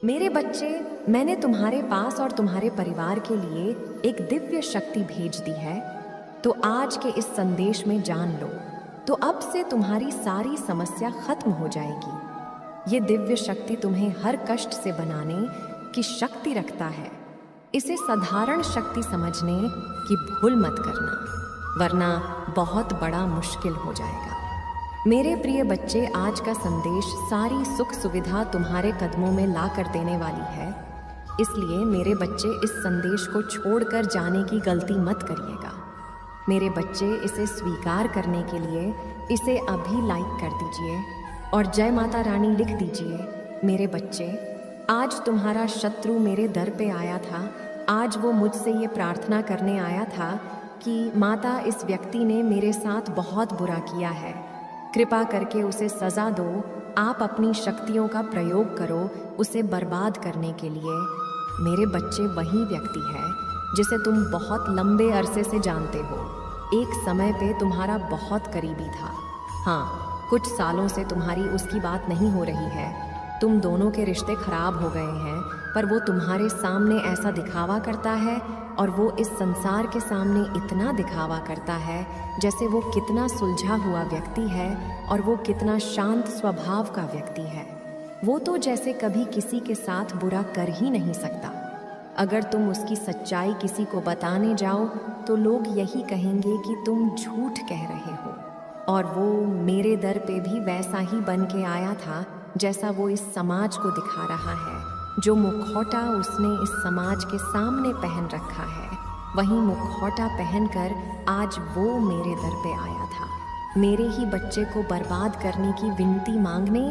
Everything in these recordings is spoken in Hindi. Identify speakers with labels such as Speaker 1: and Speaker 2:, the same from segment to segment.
Speaker 1: मेरे बच्चे, मैंने तुम्हारे पास और तुम्हारे परिवार के लिए एक दिव्य शक्ति भेज दी है। तो आज के इस संदेश में जान लो, तो अब से तुम्हारी सारी समस्या खत्म हो जाएगी। ये दिव्य शक्ति तुम्हें हर कष्ट से बनाने की शक्ति रखता है। इसे साधारण शक्ति समझने की भूल मत करना, वरना बहुत बड़ा मुश्किल हो जाएगा। मेरे प्रिय बच्चे, आज का संदेश सारी सुख सुविधा तुम्हारे कदमों में ला कर देने वाली है। इसलिए मेरे बच्चे, इस संदेश को छोड़कर जाने की गलती मत करिएगा। मेरे बच्चे, इसे स्वीकार करने के लिए इसे अभी लाइक कर दीजिए और जय माता रानी लिख दीजिए। मेरे बच्चे, आज तुम्हारा शत्रु मेरे दर पे आया था। आज वो मुझसे ये प्रार्थना करने आया था कि माता, इस व्यक्ति ने मेरे साथ बहुत बुरा किया है, कृपा करके उसे सज़ा दो। आप अपनी शक्तियों का प्रयोग करो उसे बर्बाद करने के लिए। मेरे बच्चे, वही व्यक्ति है जिसे तुम बहुत लंबे अरसे से जानते हो। एक समय पे तुम्हारा बहुत करीबी था। हाँ, कुछ सालों से तुम्हारी उसकी बात नहीं हो रही है। तुम दोनों के रिश्ते खराब हो गए हैं, पर वो तुम्हारे सामने ऐसा दिखावा करता है और वो इस संसार के सामने इतना दिखावा करता है जैसे वो कितना सुलझा हुआ व्यक्ति है और वो कितना शांत स्वभाव का व्यक्ति है। वो तो जैसे कभी किसी के साथ बुरा कर ही नहीं सकता। अगर तुम उसकी सच्चाई किसी को बताने जाओ तो लोग यही कहेंगे कि तुम झूठ कह रहे हो। और वो मेरे दर पे भी वैसा ही बन के आया था जैसा वो इस समाज को दिखा रहा है। जो मुखौटा उसने इस समाज के सामने पहन रखा है, वही मुखौटा पहनकर आज वो मेरे दर पे आया था, मेरे ही बच्चे को बर्बाद करने की विनती मांगने।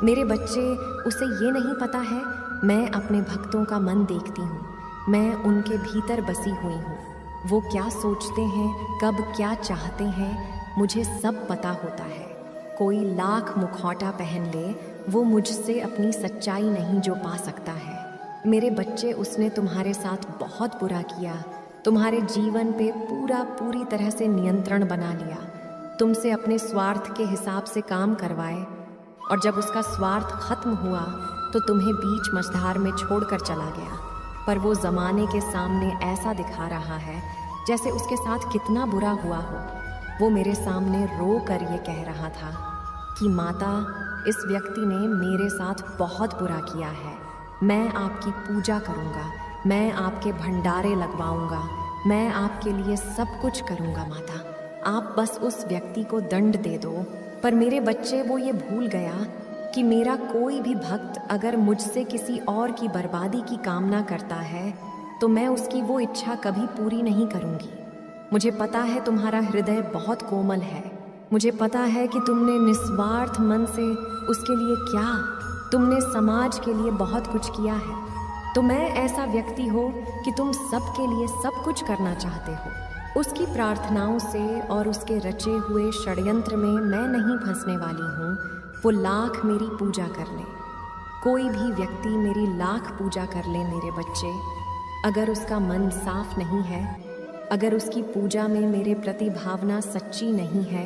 Speaker 1: मेरे बच्चे, उसे ये नहीं पता है, मैं अपने भक्तों का मन देखती हूँ, मैं उनके भीतर बसी हुई हूँ। वो क्या सोचते हैं, कब क्या चाहते हैं, मुझे सब पता होता है। कोई लाख मुखौटा पहन ले, वो मुझसे अपनी सच्चाई नहीं जो पा सकता है। मेरे बच्चे, उसने तुम्हारे साथ बहुत बुरा किया, तुम्हारे जीवन पे पूरी तरह से नियंत्रण बना लिया, तुमसे अपने स्वार्थ के हिसाब से काम करवाए, और जब उसका स्वार्थ खत्म हुआ तो तुम्हें बीच मझधार में छोड़कर चला गया। पर वो ज़माने के सामने ऐसा दिखा रहा है जैसे उसके साथ कितना बुरा हुआ हो। वो मेरे सामने रो कर ये कह रहा था कि माता, इस व्यक्ति ने मेरे साथ बहुत बुरा किया है, मैं आपकी पूजा करूँगा, मैं आपके भंडारे लगवाऊँगा, मैं आपके लिए सब कुछ करूँगा माता, आप बस उस व्यक्ति को दंड दे दो। पर मेरे बच्चे, वो ये भूल गया कि मेरा कोई भी भक्त अगर मुझसे किसी और की बर्बादी की कामना करता है तो मैं उसकी वो इच्छा कभी पूरी नहीं करूँगी। मुझे पता है तुम्हारा हृदय बहुत कोमल है, मुझे पता है कि तुमने निस्वार्थ मन से उसके लिए क्या, तुमने समाज के लिए बहुत कुछ किया है। तो मैं ऐसा व्यक्ति हो कि तुम सबके लिए सब कुछ करना चाहते हो। उसकी प्रार्थनाओं से और उसके रचे हुए षड्यंत्र में मैं नहीं फंसने वाली हूँ। वो लाख मेरी पूजा कर ले, कोई भी व्यक्ति मेरी लाख पूजा कर ले मेरे बच्चे, अगर उसका मन साफ नहीं है, अगर उसकी पूजा में मेरे प्रति भावना सच्ची नहीं है,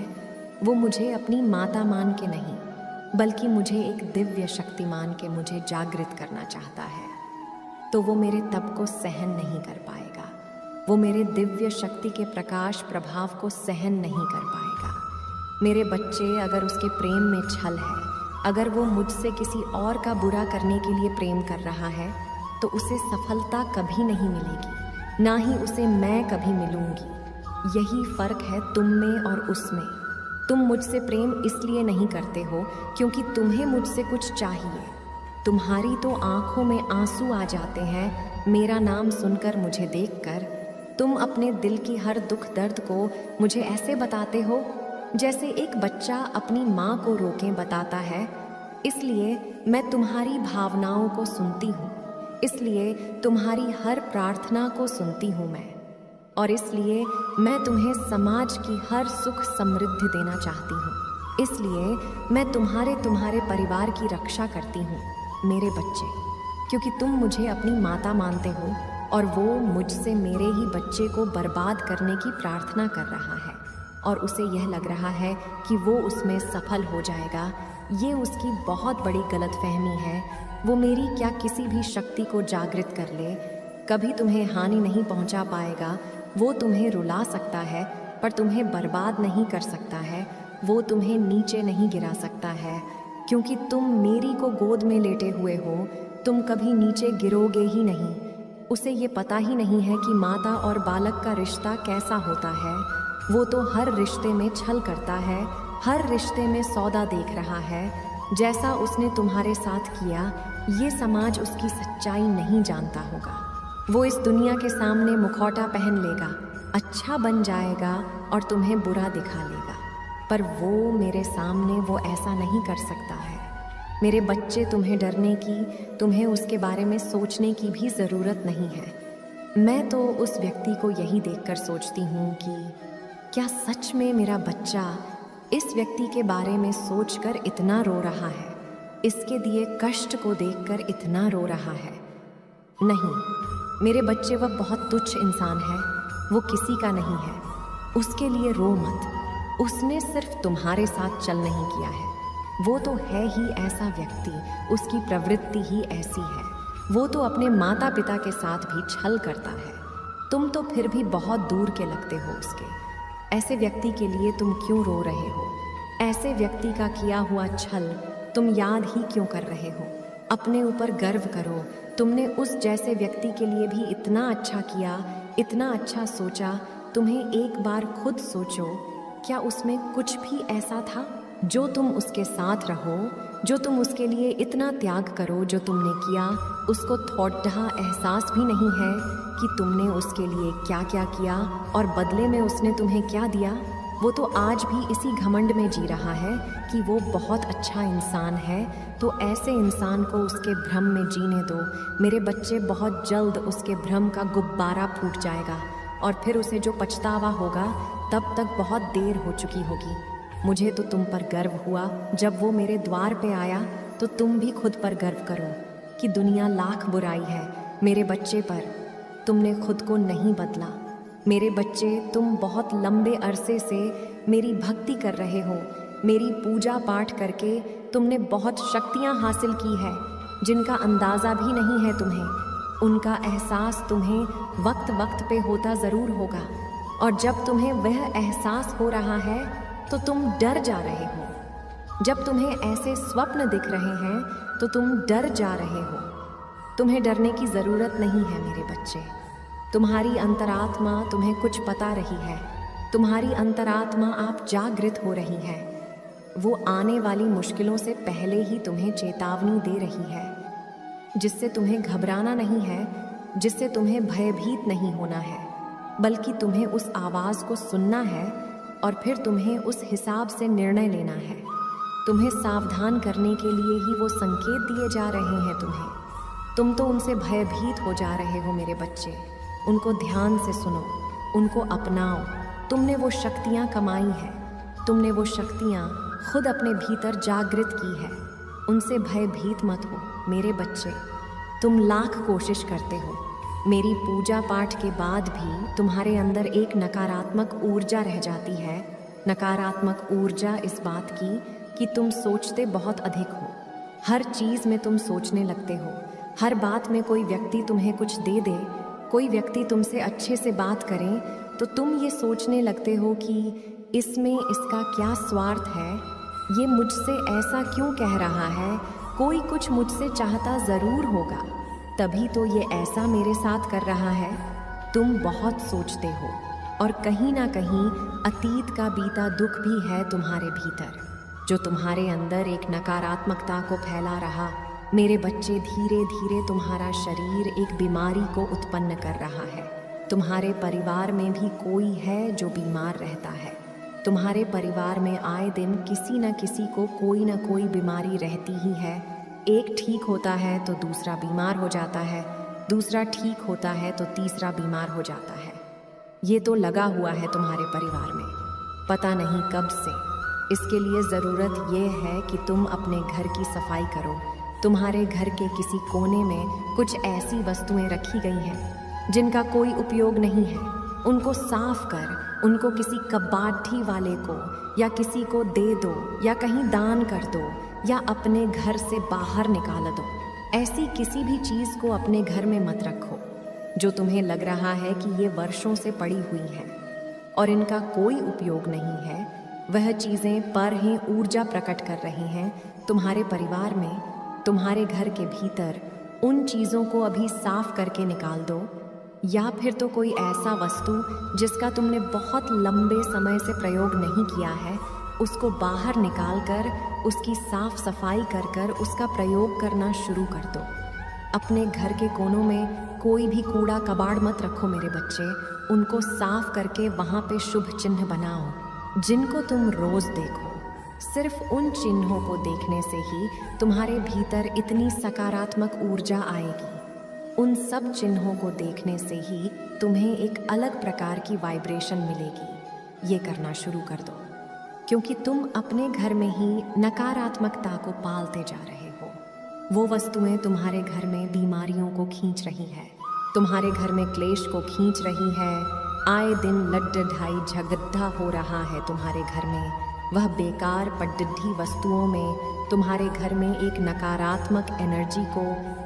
Speaker 1: वो मुझे अपनी माता मान के नहीं, बल्कि मुझे एक दिव्य शक्ति मान के मुझे जागृत करना चाहता है, तो वो मेरे तप को सहन नहीं कर पाएगा। वो मेरे दिव्य शक्ति के प्रकाश प्रभाव को सहन नहीं कर पाएगा। मेरे बच्चे, अगर उसके प्रेम में छल है, अगर वो मुझसे किसी और का बुरा करने के लिए प्रेम कर रहा है, तो उसे सफलता कभी नहीं मिलेगी, ना ही उसे मैं कभी मिलूंगी। यही फर्क है तुम में और उसमें। तुम मुझसे प्रेम इसलिए नहीं करते हो क्योंकि तुम्हें मुझसे कुछ चाहिए। तुम्हारी तो आंखों में आंसू आ जाते हैं मेरा नाम सुनकर, मुझे देखकर। तुम अपने दिल की हर दुख दर्द को मुझे ऐसे बताते हो जैसे एक बच्चा अपनी माँ को रोके बताता है। इसलिए मैं तुम्हारी भावनाओं को सुनती हूँ, इसलिए तुम्हारी हर प्रार्थना को सुनती हूँ मैं, और इसलिए मैं तुम्हें समाज की हर सुख समृद्धि देना चाहती हूँ। इसलिए मैं तुम्हारे परिवार की रक्षा करती हूँ मेरे बच्चे, क्योंकि तुम मुझे अपनी माता मानते हो और वो मुझसे मेरे ही बच्चे को बर्बाद करने की प्रार्थना कर रहा है, और उसे यह लग रहा है कि वो उसमें सफल हो जाएगा, ये उसकी बहुत बड़ी गलतफहमी है। वो मेरी क्या किसी भी शक्ति को जागृत कर ले, कभी तुम्हें हानि नहीं पहुंचा पाएगा। वो तुम्हें रुला सकता है पर तुम्हें बर्बाद नहीं कर सकता है। वो तुम्हें नीचे नहीं गिरा सकता है, क्योंकि तुम मेरी को गोद में लेटे हुए हो। तुम कभी नीचे गिरोगे ही नहीं। उसे ये पता ही नहीं है कि माता और बालक का रिश्ता कैसा होता है। वो तो हर रिश्ते में छल करता है, हर रिश्ते में सौदा देख रहा है। जैसा उसने तुम्हारे साथ किया, ये समाज उसकी सच्चाई नहीं जानता होगा। वो इस दुनिया के सामने मुखौटा पहन लेगा, अच्छा बन जाएगा और तुम्हें बुरा दिखा लेगा, पर वो मेरे सामने वो ऐसा नहीं कर सकता है। मेरे बच्चे, तुम्हें डरने की, तुम्हें उसके बारे में सोचने की भी ज़रूरत नहीं है। मैं तो उस व्यक्ति को यही देखकर सोचती हूँ कि क्या सच में मेरा बच्चा इस व्यक्ति के बारे में सोचकर इतना रो रहा है, इसके दिए कष्ट को देखकर इतना रो रहा है। नहीं, मेरे बच्चे वह बहुत तुच्छ इंसान है, वो किसी का नहीं है। उसके लिए रो मत। उसने सिर्फ तुम्हारे साथ चल नहीं किया है, वो तो है ही ऐसा व्यक्ति, उसकी प्रवृत्ति ही ऐसी है। वो तो अपने माता पिता के साथ भी छल करता है। तुम तो फिर भी बहुत दूर के लगते हो उसके। ऐसे व्यक्ति के लिए तुम क्यों रो रहे हो? ऐसे व्यक्ति का किया हुआ छल तुम याद ही क्यों कर रहे हो? अपने ऊपर गर्व करो। तुमने उस जैसे व्यक्ति के लिए भी इतना अच्छा किया, इतना अच्छा सोचा। तुम्हें एक बार खुद सोचो, क्या उसमें कुछ भी ऐसा था जो तुम उसके साथ रहो, जो तुम उसके लिए इतना त्याग करो जो तुमने किया? उसको थोड़ा एहसास भी नहीं है कि तुमने उसके लिए क्या क्या किया और बदले में उसने तुम्हें क्या दिया? वो तो आज भी इसी घमंड में जी रहा है कि वो बहुत अच्छा इंसान है। तो ऐसे इंसान को उसके भ्रम में जीने दो। मेरे बच्चे, बहुत जल्द उसके भ्रम का गुब्बारा फूट जाएगा और फिर उसे जो पछतावा होगा, तब तक बहुत देर हो चुकी होगी। मुझे तो तुम पर गर्व हुआ जब वो मेरे द्वार पे आया, तो तुम भी खुद पर गर्व करो कि दुनिया लाख बुराई है, मेरे बच्चे पर तुमने खुद को नहीं बदला। मेरे बच्चे, तुम बहुत लंबे अरसे से मेरी भक्ति कर रहे हो। मेरी पूजा पाठ करके तुमने बहुत शक्तियाँ हासिल की है जिनका अंदाज़ा भी नहीं है तुम्हें। उनका एहसास तुम्हें वक्त वक्त पे होता ज़रूर होगा, और जब तुम्हें वह एहसास हो रहा है तो तुम डर जा रहे हो। जब तुम्हें ऐसे स्वप्न दिख रहे हैं तो तुम डर जा रहे हो। तुम्हें डरने की ज़रूरत नहीं है मेरे बच्चे। तुम्हारी अंतरात्मा तुम्हें कुछ बता रही है। तुम्हारी अंतरात्मा आप जागृत हो रही है। वो आने वाली मुश्किलों से पहले ही तुम्हें चेतावनी दे रही है, जिससे तुम्हें घबराना नहीं है, जिससे तुम्हें भयभीत नहीं होना है, बल्कि तुम्हें उस आवाज़ को सुनना है और फिर तुम्हें उस हिसाब से निर्णय लेना है। तुम्हें सावधान करने के लिए ही वो संकेत दिए जा रहे हैं तुम्हें। तुम तो उनसे भयभीत हो जा रहे हो मेरे बच्चे। उनको ध्यान से सुनो, उनको अपनाओ। तुमने वो शक्तियाँ कमाई हैं, तुमने वो शक्तियाँ खुद अपने भीतर जागृत की है। उनसे भयभीत मत हो मेरे बच्चे। तुम लाख कोशिश करते हो, मेरी पूजा पाठ के बाद भी तुम्हारे अंदर एक नकारात्मक ऊर्जा रह जाती है। नकारात्मक ऊर्जा इस बात की कि तुम सोचते बहुत अधिक हो। हर चीज़ में तुम सोचने लगते हो। हर बात में कोई व्यक्ति तुम्हें कुछ दे दे, कोई व्यक्ति तुमसे अच्छे से बात करें, तो तुम ये सोचने लगते हो कि इसमें इसका क्या स्वार्थ है, ये मुझसे ऐसा क्यों कह रहा है, कोई कुछ मुझसे चाहता ज़रूर होगा, तभी तो ये ऐसा मेरे साथ कर रहा है। तुम बहुत सोचते हो और कहीं ना कहीं अतीत का बीता दुख भी है तुम्हारे भीतर, जो तुम्हारे अंदर एक नकारात्मकता को फैला रहा। मेरे बच्चे, धीरे धीरे तुम्हारा शरीर एक बीमारी को उत्पन्न कर रहा है। तुम्हारे परिवार में भी कोई है जो बीमार रहता है। तुम्हारे परिवार में आए दिन किसी न किसी को कोई ना कोई बीमारी रहती ही है। एक ठीक होता है तो दूसरा बीमार हो जाता है, दूसरा ठीक होता है तो तीसरा बीमार हो जाता है। ये तो लगा हुआ है तुम्हारे परिवार में, पता नहीं कब से। इसके लिए ज़रूरत ये है कि तुम अपने घर की सफाई करो। तुम्हारे घर के किसी कोने में कुछ ऐसी वस्तुएं रखी गई हैं जिनका कोई उपयोग नहीं है, उनको साफ कर, उनको किसी कबाड़ी वाले को या किसी को दे दो या कहीं दान कर दो। या अपने घर से बाहर निकाल दो। ऐसी किसी भी चीज़ को अपने घर में मत रखो जो तुम्हें लग रहा है कि ये वर्षों से पड़ी हुई है और इनका कोई उपयोग नहीं है। वह चीज़ें पर ही ऊर्जा प्रकट कर रही हैं तुम्हारे परिवार में, तुम्हारे घर के भीतर। उन चीज़ों को अभी साफ करके निकाल दो। या फिर तो कोई ऐसा वस्तु जिसका तुमने बहुत लंबे समय से प्रयोग नहीं किया है, उसको बाहर निकाल कर उसकी साफ सफाई कर कर उसका प्रयोग करना शुरू कर दो। अपने घर के कोनों में कोई भी कूड़ा कबाड़ मत रखो मेरे बच्चे। उनको साफ करके वहाँ पे शुभ चिन्ह बनाओ जिनको तुम रोज़ देखो। सिर्फ उन चिन्हों को देखने से ही तुम्हारे भीतर इतनी सकारात्मक ऊर्जा आएगी। उन सब चिन्हों को देखने से ही तुम्हें एक अलग प्रकार की वाइब्रेशन मिलेगी। ये करना शुरू कर दो क्योंकि तुम अपने घर में ही नकारात्मकता को पालते जा रहे हो। वो वस्तुएं तुम्हारे घर में बीमारियों को खींच रही है, तुम्हारे घर में क्लेश को खींच रही है। आए दिन लड्ड ढाई झगड़ा हो रहा है तुम्हारे घर में। वह बेकार पड्डिड्ढी वस्तुओं में तुम्हारे घर में एक नकारात्मक एनर्जी को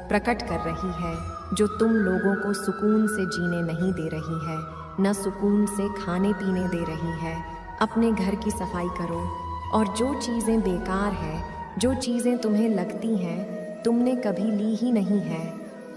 Speaker 1: प्रकट कर रही है जो तुम लोगों को सुकून से जीने नहीं दे रही है, न सुकून से खाने पीने दे रही है। अपने घर की सफाई करो और जो चीज़ें बेकार हैं, जो चीज़ें तुम्हें लगती हैं तुमने कभी ली ही नहीं है,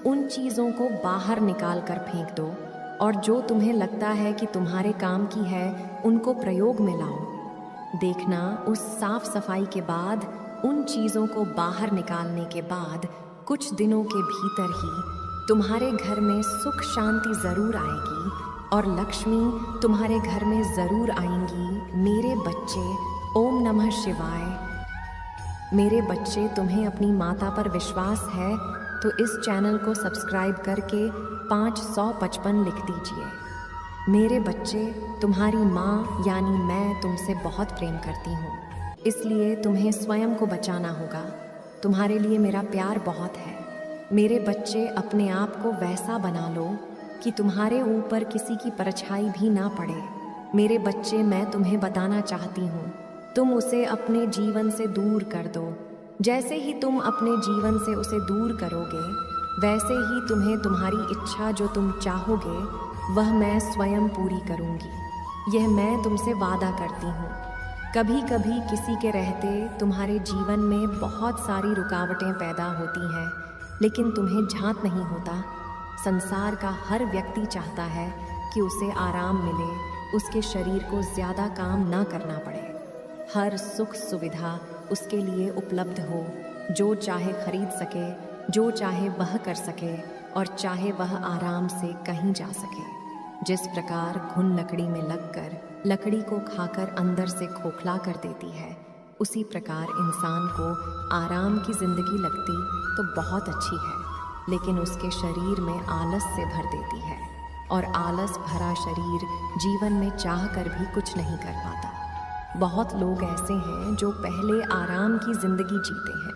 Speaker 1: उन चीज़ों को बाहर निकाल कर फेंक दो। और जो तुम्हें लगता है कि तुम्हारे काम की है, उनको प्रयोग में लाओ। देखना उस साफ सफाई के बाद, उन चीज़ों को बाहर निकालने के बाद कुछ दिनों के भीतर ही तुम्हारे घर में सुख शांति ज़रूर आएगी और लक्ष्मी तुम्हारे घर में ज़रूर आएंगी। मेरे बच्चे, ओम नमः शिवाय। मेरे बच्चे, तुम्हें अपनी माता पर विश्वास है तो इस चैनल को सब्सक्राइब करके 555 लिख दीजिए। मेरे बच्चे, तुम्हारी माँ यानी मैं तुमसे बहुत प्रेम करती हूँ, इसलिए तुम्हें स्वयं को बचाना होगा। तुम्हारे लिए मेरा प्यार बहुत है। मेरे बच्चे, अपने आप को वैसा बना लो कि तुम्हारे ऊपर किसी की परछाई भी ना पड़े। मेरे बच्चे, मैं तुम्हें बताना चाहती हूँ, तुम उसे अपने जीवन से दूर कर दो। जैसे ही तुम अपने जीवन से उसे दूर करोगे, वैसे ही तुम्हें तुम्हारी इच्छा जो तुम चाहोगे वह मैं स्वयं पूरी करूँगी। यह मैं तुमसे वादा करती हूँ। कभी कभी किसी के रहते तुम्हारे जीवन में बहुत सारी रुकावटें पैदा होती हैं, लेकिन तुम्हें झांत नहीं होता। संसार का हर व्यक्ति चाहता है कि उसे आराम मिले, उसके शरीर को ज़्यादा काम ना करना पड़े, हर सुख सुविधा उसके लिए उपलब्ध हो, जो चाहे खरीद सके, जो चाहे वह कर सके और चाहे वह आराम से कहीं जा सके। जिस प्रकार घुन लकड़ी में लगकर लकड़ी को खाकर अंदर से खोखला कर देती है, उसी प्रकार इंसान को आराम की जिंदगी लगती तो बहुत अच्छी है, लेकिन उसके शरीर में आलस से भर देती है और आलस भरा शरीर जीवन में चाह कर भी कुछ नहीं कर पाता। बहुत लोग ऐसे हैं जो पहले आराम की जिंदगी जीते हैं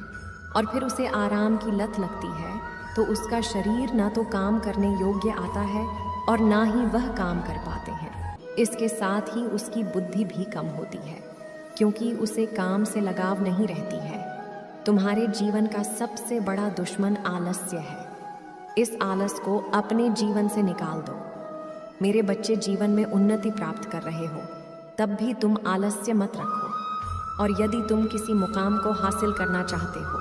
Speaker 1: और फिर उसे आराम की लत लगती है तो उसका शरीर ना तो काम करने योग्य आता है और ना ही वह काम कर पाते हैं। इसके साथ ही उसकी बुद्धि भी कम होती है क्योंकि उसे काम से लगाव नहीं रहती है। तुम्हारे जीवन का सबसे बड़ा दुश्मन आलस्य है। इस आलस को अपने जीवन से निकाल दो। मेरे बच्चे, जीवन में उन्नति प्राप्त कर रहे हो तब भी तुम आलस्य मत रखो, और यदि तुम किसी मुकाम को हासिल करना चाहते हो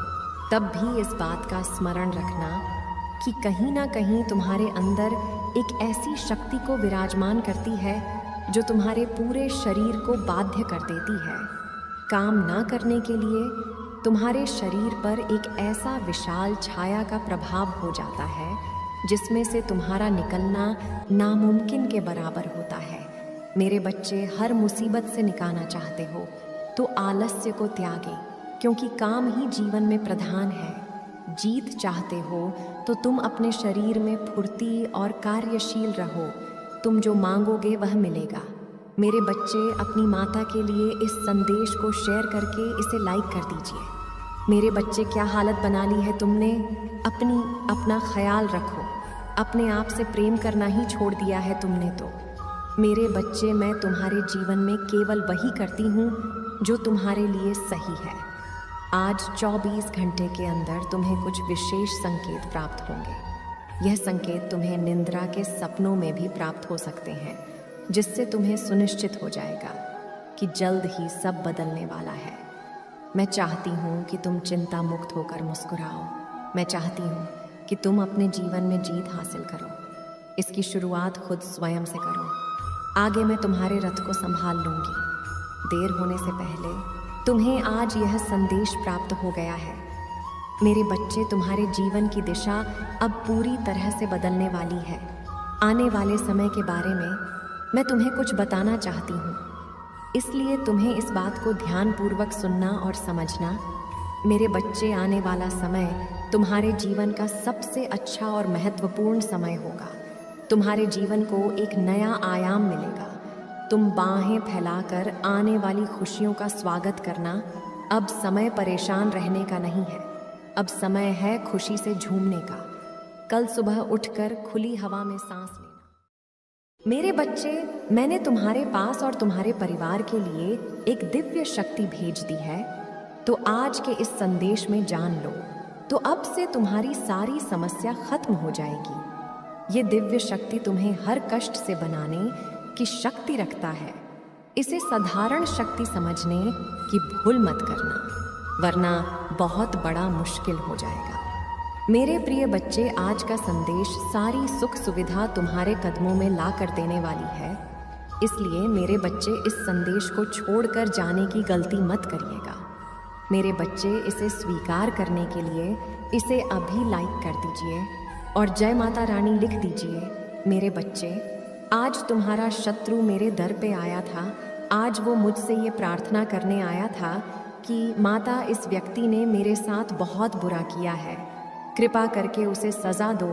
Speaker 1: तब भी इस बात का स्मरण रखना कि कहीं ना कहीं तुम्हारे अंदर एक ऐसी शक्ति को विराजमान करती है जो तुम्हारे पूरे शरीर को बाध्य कर देती है। काम ना करने के लिए तुम्हारे शरीर पर एक ऐसा विशाल छाया का प्रभाव हो जाता है जिसमें से तुम्हारा निकलना नामुमकिन के बराबर होता है। मेरे बच्चे, हर मुसीबत से निकालना चाहते हो तो आलस्य को त्यागे, क्योंकि काम ही जीवन में प्रधान है। जीत चाहते हो तो तुम अपने शरीर में फुर्ती और कार्यशील रहो। तुम जो मांगोगे वह मिलेगा। मेरे बच्चे, अपनी माता के लिए इस संदेश को शेयर करके इसे लाइक कर दीजिए। मेरे बच्चे, क्या हालत बना ली है तुमने। अपना ख्याल रखो। अपने आप से प्रेम करना ही छोड़ दिया है तुमने तो। मेरे बच्चे, मैं तुम्हारे जीवन में केवल वही करती हूँ जो तुम्हारे लिए सही है। आज 24 घंटे के अंदर तुम्हें कुछ विशेष संकेत प्राप्त होंगे। यह संकेत तुम्हें निंद्रा के सपनों में भी प्राप्त हो सकते हैं, जिससे तुम्हें सुनिश्चित हो जाएगा कि जल्द ही सब बदलने वाला है। मैं चाहती हूँ कि तुम चिंता मुक्त होकर मुस्कुराओ। मैं चाहती हूँ कि तुम अपने जीवन में जीत हासिल करो। इसकी शुरुआत खुद स्वयं से करो। आगे मैं तुम्हारे रथ को संभाल लूंगी। देर होने से पहले तुम्हें आज यह संदेश प्राप्त हो गया है। मेरे बच्चे, तुम्हारे जीवन की दिशा अब पूरी तरह से बदलने वाली है। आने वाले समय के बारे में मैं तुम्हें कुछ बताना चाहती हूँ, इसलिए तुम्हें इस बात को ध्यानपूर्वक सुनना और समझना। मेरे बच्चे, आने वाला समय तुम्हारे जीवन का सबसे अच्छा और महत्वपूर्ण समय होगा। तुम्हारे जीवन को एक नया आयाम मिलेगा। तुम बाहें फैलाकर आने वाली खुशियों का स्वागत करना। अब समय परेशान रहने का नहीं है, अब समय है खुशी से झूमने का। कल सुबह उठकर खुली हवा में सांस लेना। मेरे बच्चे, मैंने तुम्हारे पास और तुम्हारे परिवार के लिए एक दिव्य शक्ति भेज दी है, तो आज के इस संदेश में जान लो, तो अब से तुम्हारी सारी समस्या खत्म हो जाएगी। ये दिव्य शक्ति तुम्हें हर कष्ट से बनाने की शक्ति रखता है। इसे साधारण शक्ति समझने की भूल मत करना, वरना बहुत बड़ा मुश्किल हो जाएगा। मेरे प्रिय बच्चे, आज का संदेश सारी सुख सुविधा तुम्हारे कदमों में ला कर देने वाली है। इसलिए मेरे बच्चे, इस संदेश को छोड़कर जाने की गलती मत करिएगा। मेरे बच्चे, इसे स्वीकार करने के लिए इसे अभी लाइक कर दीजिए और जय माता रानी लिख दीजिए। मेरे बच्चे, आज तुम्हारा शत्रु मेरे दर पे आया था। आज वो मुझसे ये प्रार्थना करने आया था कि माता, इस व्यक्ति ने मेरे साथ बहुत बुरा किया है, कृपा करके उसे सज़ा दो।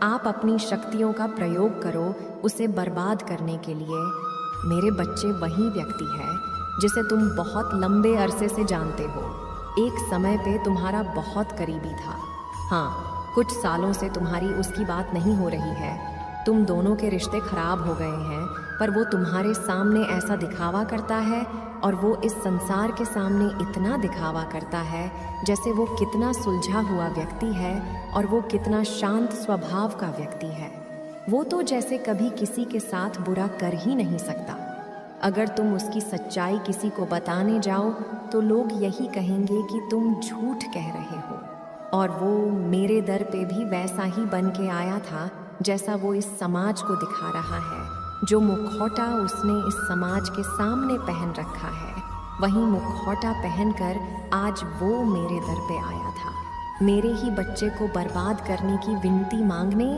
Speaker 1: आप अपनी शक्तियों का प्रयोग करो उसे बर्बाद करने के लिए। मेरे बच्चे, वही व्यक्ति है जिसे तुम बहुत लंबे अरसे से जानते हो। एक समय पे तुम्हारा बहुत करीबी था। हाँ, कुछ सालों से तुम्हारी उसकी बात नहीं हो रही है। तुम दोनों के रिश्ते खराब हो गए हैं, पर वो तुम्हारे सामने ऐसा दिखावा करता है और वो इस संसार के सामने इतना दिखावा करता है जैसे वो कितना सुलझा हुआ व्यक्ति है और वो कितना शांत स्वभाव का व्यक्ति है। वो तो जैसे कभी किसी के साथ बुरा कर ही नहीं सकता। अगर तुम उसकी सच्चाई किसी को बताने जाओ तो लोग यही कहेंगे कि तुम झूठ कह रहे हो। और वो मेरे दर पे भी वैसा ही बन के आया था जैसा वो इस समाज को दिखा रहा है। जो मुखौटा उसने इस समाज के सामने पहन रखा है, वही मुखौटा पहनकर आज वो मेरे दर पे आया था, मेरे ही बच्चे को बर्बाद करने की विनती मांगने।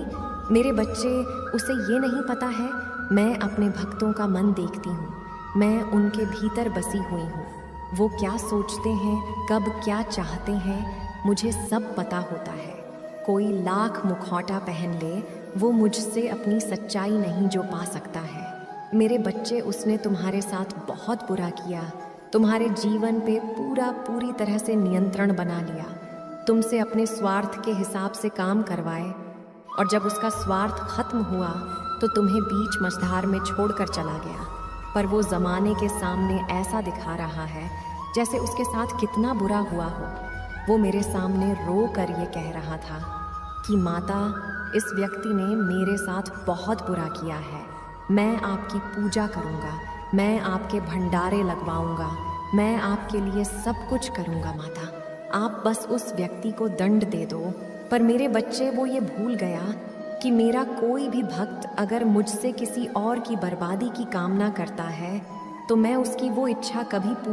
Speaker 1: मेरे बच्चे, उसे ये नहीं पता है मैं अपने भक्तों का मन देखती हूँ, मैं उनके भीतर बसी हुई हूँ। वो क्या सोचते हैं, कब क्या चाहते हैं, मुझे सब पता होता है। कोई लाख मुखौटा पहन ले, वो मुझसे अपनी सच्चाई नहीं जो पा सकता है। मेरे बच्चे, उसने तुम्हारे साथ बहुत बुरा किया, तुम्हारे जीवन पे पूरी तरह से नियंत्रण बना लिया, तुमसे अपने स्वार्थ के हिसाब से काम करवाए, और जब उसका स्वार्थ खत्म हुआ तो तुम्हें बीच मझधार में छोड़कर चला गया। पर वो ज़माने के सामने ऐसा दिखा रहा है जैसे उसके साथ कितना बुरा हुआ हो। वो मेरे सामने रो कर ये कह रहा था कि माता, इस व्यक्ति ने मेरे साथ बहुत बुरा किया है। मैं आपकी पूजा करूँगा, मैं आपके भंडारे लगवाऊँगा, मैं आपके लिए सब कुछ करूँगा माता, आप बस उस व्यक्ति को दंड दे दो। पर मेरे बच्चे, वो ये भूल गया कि मेरा कोई भी भक्त अगर मुझसे किसी और की बर्बादी की कामना करता है तो मैं उसकी वो इच्छा कभी पूरी